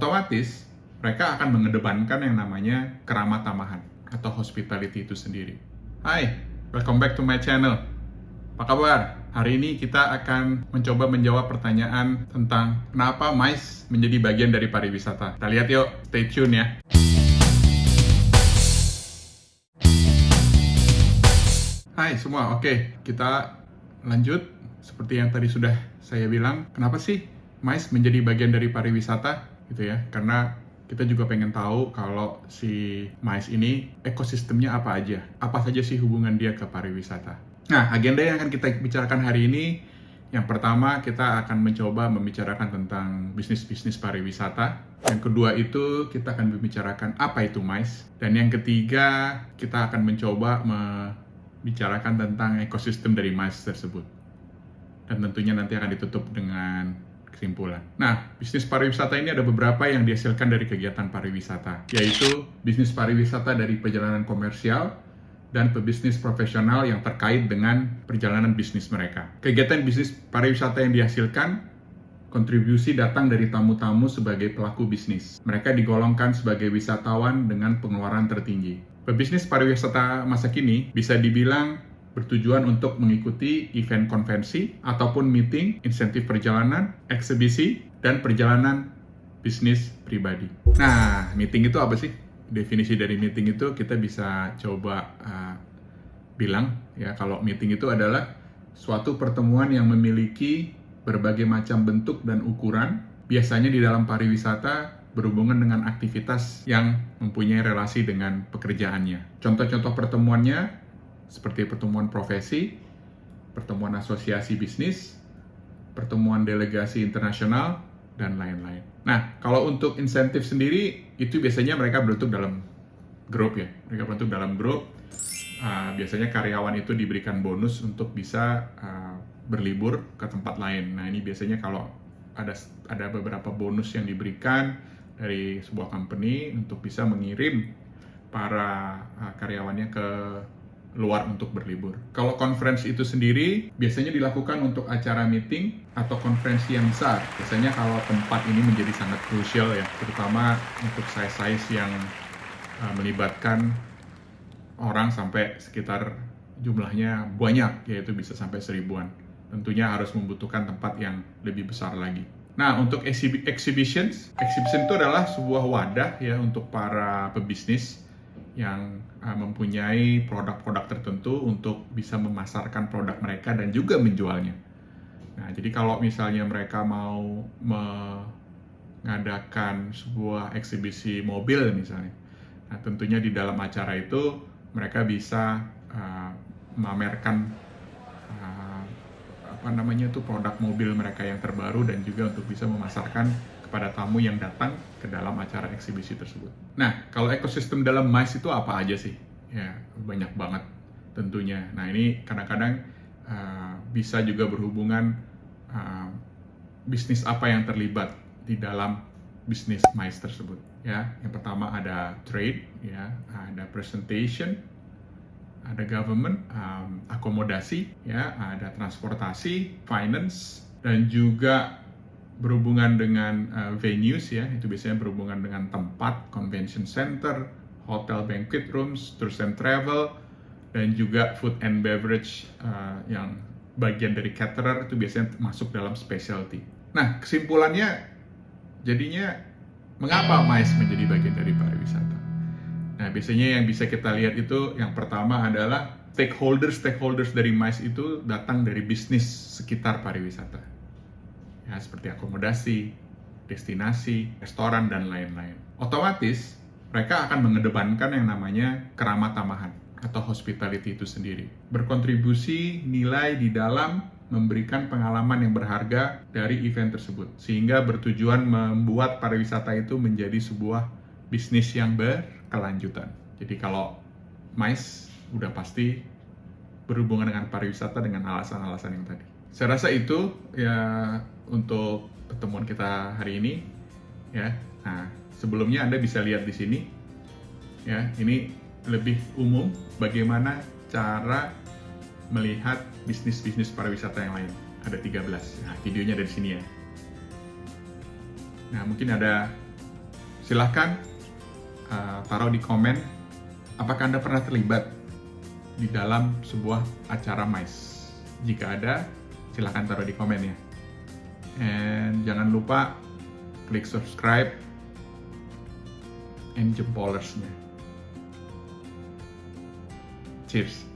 otomatis mereka akan mengedepankan yang namanya keramah tamahan atau hospitality itu sendiri. Hai, welcome back to my channel. Apa kabar? Hari ini kita akan mencoba menjawab pertanyaan tentang kenapa MICE menjadi bagian dari pariwisata. Kita lihat yuk, stay tune ya. Hai semua, oke, kita lanjut. Seperti yang tadi sudah saya bilang, kenapa sih MICE menjadi bagian dari pariwisata? Gitu ya, karena kita juga pengen tahu kalau si MICE ini ekosistemnya apa aja. Apa saja sih hubungan dia ke pariwisata. Nah, agenda yang akan kita bicarakan hari ini, yang pertama kita akan mencoba membicarakan tentang bisnis-bisnis pariwisata. Yang kedua itu kita akan membicarakan apa itu MICE. Dan yang ketiga kita akan mencoba membicarakan tentang ekosistem dari MICE tersebut. Dan tentunya nanti akan ditutup dengan kesimpulan. Nah, bisnis pariwisata ini ada beberapa yang dihasilkan dari kegiatan pariwisata, yaitu bisnis pariwisata dari perjalanan komersial dan pebisnis profesional yang terkait dengan perjalanan bisnis mereka. Kegiatan bisnis pariwisata yang dihasilkan, kontribusi datang dari tamu-tamu sebagai pelaku bisnis. Mereka digolongkan sebagai wisatawan dengan pengeluaran tertinggi. Pebisnis pariwisata masa kini bisa dibilang bertujuan untuk mengikuti event konvensi ataupun meeting, insentif perjalanan, eksibisi, dan perjalanan bisnis pribadi. Nah, meeting itu apa sih? Definisi dari meeting itu kita bisa coba bilang ya, kalau meeting itu adalah suatu pertemuan yang memiliki berbagai macam bentuk dan ukuran, biasanya di dalam pariwisata berhubungan dengan aktivitas yang mempunyai relasi dengan pekerjaannya. Contoh-contoh pertemuannya seperti pertemuan profesi, pertemuan asosiasi bisnis, pertemuan delegasi internasional, dan lain-lain. Nah, kalau untuk insentif sendiri, itu biasanya mereka bentuk dalam grup ya. Mereka bentuk dalam grup, biasanya karyawan itu diberikan bonus untuk bisa berlibur ke tempat lain. Nah, ini biasanya kalau ada beberapa bonus yang diberikan dari sebuah company untuk bisa mengirim para karyawannya ke luar untuk berlibur. Kalau conference itu sendiri biasanya dilakukan untuk acara meeting atau konferensi yang besar. Biasanya kalau tempat ini menjadi sangat krusial ya, terutama untuk size yang melibatkan orang sampai sekitar jumlahnya banyak, yaitu bisa sampai 1000-an. Tentunya harus membutuhkan tempat yang lebih besar lagi. Nah, untuk exhibition itu adalah sebuah wadah ya untuk para pebisnis yang mempunyai produk-produk tertentu untuk bisa memasarkan produk mereka dan juga menjualnya. Nah, jadi kalau misalnya mereka mau mengadakan sebuah eksibisi mobil misalnya, nah tentunya di dalam acara itu mereka bisa memamerkan produk mobil mereka yang terbaru dan juga untuk bisa memasarkan kepada tamu yang datang ke dalam acara eksibisi tersebut. Nah, kalau ekosistem dalam MICE itu apa aja sih? Ya, banyak banget tentunya. Nah, ini kadang-kadang bisa juga berhubungan bisnis apa yang terlibat di dalam bisnis MICE tersebut. Ya, yang pertama ada trade, ya, ada presentation, ada government, akomodasi, ya, ada transportasi, finance, dan juga berhubungan dengan venues ya, itu biasanya berhubungan dengan tempat, convention center, hotel banquet rooms, tours and travel, dan juga food and beverage yang bagian dari caterer itu biasanya masuk dalam specialty. Nah, kesimpulannya jadinya mengapa MICE menjadi bagian dari pariwisata? Nah, biasanya yang bisa kita lihat itu yang pertama adalah stakeholders dari MICE itu datang dari bisnis sekitar pariwisata. Ya, seperti akomodasi, destinasi, restoran, dan lain-lain. Otomatis, mereka akan mengedepankan yang namanya keramah tamahan atau hospitality itu sendiri. Berkontribusi nilai di dalam memberikan pengalaman yang berharga dari event tersebut. Sehingga bertujuan membuat pariwisata itu menjadi sebuah bisnis yang berkelanjutan. Jadi kalau MICE udah pasti berhubungan dengan pariwisata dengan alasan-alasan yang tadi. Saya rasa itu ya untuk pertemuan kita hari ini ya. Nah, sebelumnya Anda bisa lihat di sini ya, ini lebih umum bagaimana cara melihat bisnis-bisnis pariwisata yang lain. Ada 13. Nah, videonya dari sini ya. Nah, mungkin ada silahkan taruh di komen apakah Anda pernah terlibat di dalam sebuah acara MICE. Jika ada, silahkan taruh di komen ya. And jangan lupa klik subscribe and jempolersnya. Cheers.